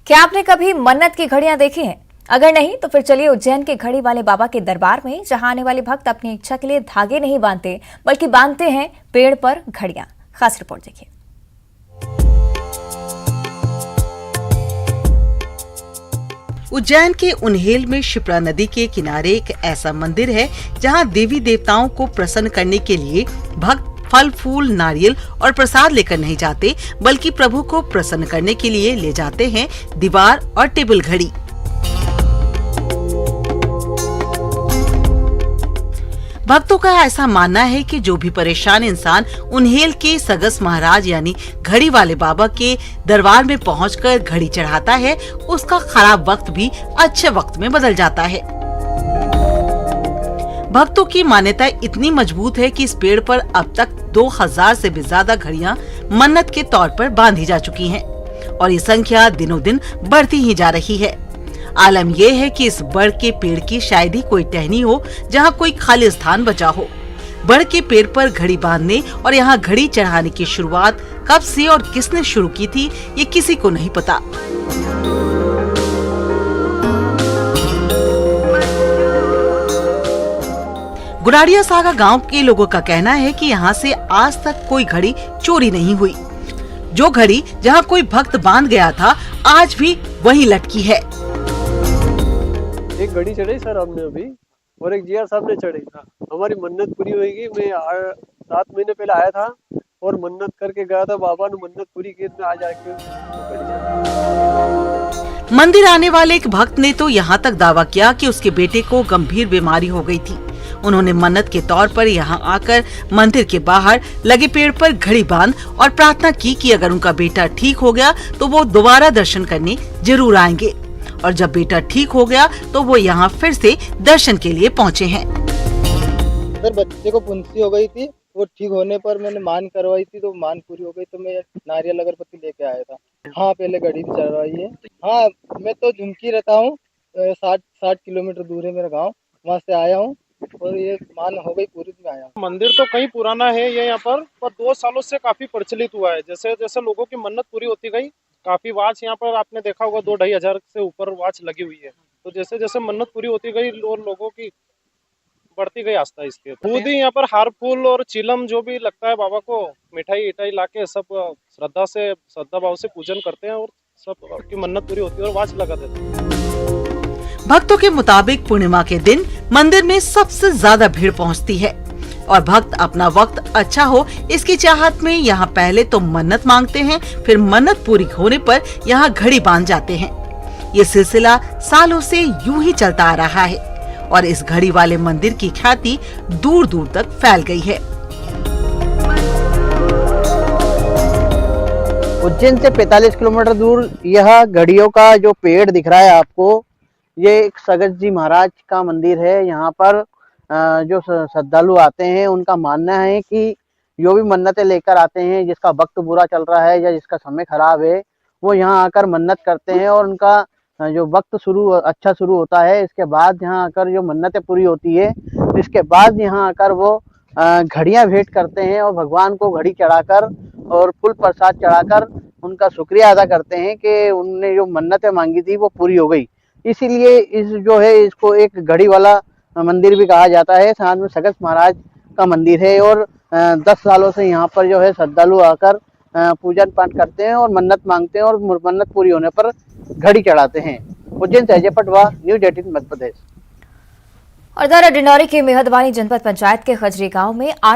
क्या आपने कभी मन्नत की घड़ियां देखी हैं? अगर नहीं तो फिर चलिए उज्जैन के घड़ी वाले बाबा के दरबार में, जहां आने वाले भक्त अपनी इच्छा के लिए धागे नहीं बांधते बल्कि बांधते हैं पेड़ पर घड़ियां। खास रिपोर्ट देखिए। उज्जैन के उन्हेल में शिप्रा नदी के किनारे एक ऐसा मंदिर है जहां देवी देवताओं को प्रसन्न करने के लिए भक्त फल फूल नारियल और प्रसाद लेकर नहीं जाते बल्कि प्रभु को प्रसन्न करने के लिए ले जाते हैं दीवार और टेबल घड़ी। भक्तों का ऐसा मानना है कि जो भी परेशान इंसान उन्हेल के सगस महाराज यानी घड़ी वाले बाबा के दरबार में पहुंचकर घड़ी चढ़ाता है, उसका खराब वक्त भी अच्छे वक्त में बदल जाता है। भक्तों की मान्यता इतनी मजबूत है कि इस पेड़ पर अब तक 2000 से भी ज्यादा घड़ियां मन्नत के तौर पर बांधी जा चुकी हैं और ये संख्या दिनों दिन बढ़ती ही जा रही है। आलम यह है कि इस बड़ के पेड़ की शायद ही कोई टहनी हो जहां कोई खाली स्थान बचा हो। बड़ के पेड़ पर घड़ी बांधने और यहाँ घड़ी चढ़ाने की शुरुआत कब से और किसने शुरू की थी, ये किसी को नहीं पता। गुराड़िया सागा गांव के लोगों का कहना है कि यहाँ से आज तक कोई घड़ी चोरी नहीं हुई। जो घड़ी जहाँ कोई भक्त बांध गया था आज भी वहीं लटकी है। एक घड़ी चढ़ी सर हमने अभी, और एक जीआर साहब ने चढ़ी था। हमारी मन्नत पूरी होगी। मैं 7 महीने पहले आया था और मन्नत करके गया था, बाबा ने मन्नत पूरी की। आज आके मंदिर आने वाले एक भक्त ने तो यहाँ तक दावा किया कि उसके बेटे को गंभीर बीमारी हो गई थी। उन्होंने मन्नत के तौर पर यहाँ आकर मंदिर के बाहर लगे पेड़ पर घड़ी बांध और प्रार्थना की कि अगर उनका बेटा ठीक हो गया तो वो दोबारा दर्शन करने जरूर आएंगे। और जब बेटा ठीक हो गया तो वो यहाँ फिर से दर्शन के लिए पहुँचे हैं। सर बच्चे को फुंसी हो गई थी, वो ठीक होने पर मैंने मान करवाई थी, तो मान पूरी हो गई तो मैं नारियल अगरबत्ती लेके आया था। हाँ पहले घड़ी भी चढ़वाई है। हाँ मैं तो झुमकी रहता हूँ, 60 किलोमीटर दूर है मेरा गाँव, वहाँ से आया हूँ और ये मान हो गई पूरी में आया। मंदिर तो कहीं पुराना है ये यहाँ पर 2 सालों से काफी प्रचलित हुआ है। जैसे जैसे लोगों की मन्नत पूरी होती गई, काफी वाच यहाँ पर आपने देखा होगा 2-2.5 हजार से ऊपर वाच लगी हुई है। तो जैसे जैसे मन्नत पूरी होती गई और लोगों की बढ़ती गई आस्था इसके, खुद ही यहाँ पर हार फूल और चिलम जो भी लगता है बाबा को, मिठाई इठाई लाके सब श्रद्धा भाव से पूजन करते हैं और सब की मन्नत पूरी होती है और वाच लगा देते हैं। भक्तों के मुताबिक पूर्णिमा के दिन मंदिर में सबसे ज्यादा भीड़ पहुंचती है और भक्त अपना वक्त अच्छा हो इसकी चाहत में यहाँ पहले तो मन्नत मांगते हैं, फिर मन्नत पूरी होने पर यहाँ घड़ी बांध जाते हैं। ये सिलसिला सालों से यूं ही चलता आ रहा है और इस घड़ी वाले मंदिर की ख्याति दूर दूर तक फैल गई है। उज्जैन से 45 किलोमीटर दूर यह घड़ियों का जो पेड़ दिख रहा है आपको, ये एक सगत जी महाराज का मंदिर है। यहाँ पर जो श्रद्धालु आते हैं उनका मानना है कि जो भी मन्नतें लेकर आते हैं, जिसका वक्त बुरा चल रहा है या जिसका समय खराब है, वो यहाँ आकर मन्नत करते हैं और उनका जो वक्त अच्छा शुरू होता है। इसके बाद यहाँ आकर जो मन्नतें पूरी होती है, इसके बाद यहाँ आकर वो घड़ियाँ भेंट करते हैं और भगवान को घड़ी चढ़ाकर और फूल प्रसाद चढ़ाकर उनका शुक्रिया अदा करते हैं कि उनने जो मन्नतें मांगी थी वो पूरी हो गई। इसीलिए इस जो है इसको एक घड़ी वाला मंदिर भी कहा जाता है। साथ में सगत महाराज का मंदिर है और 10 सालों से यहाँ पर जो है श्रद्धालु आकर पूजन पाठ करते हैं और मन्नत मांगते हैं और मन्नत पूरी होने पर घड़ी चढ़ाते हैं। उज्जैन से अजय पटवा, न्यूज 18 मध्य प्रदेश। और डिंडौरी के मेहदवानी जनपद पंचायत के खजरी गांव में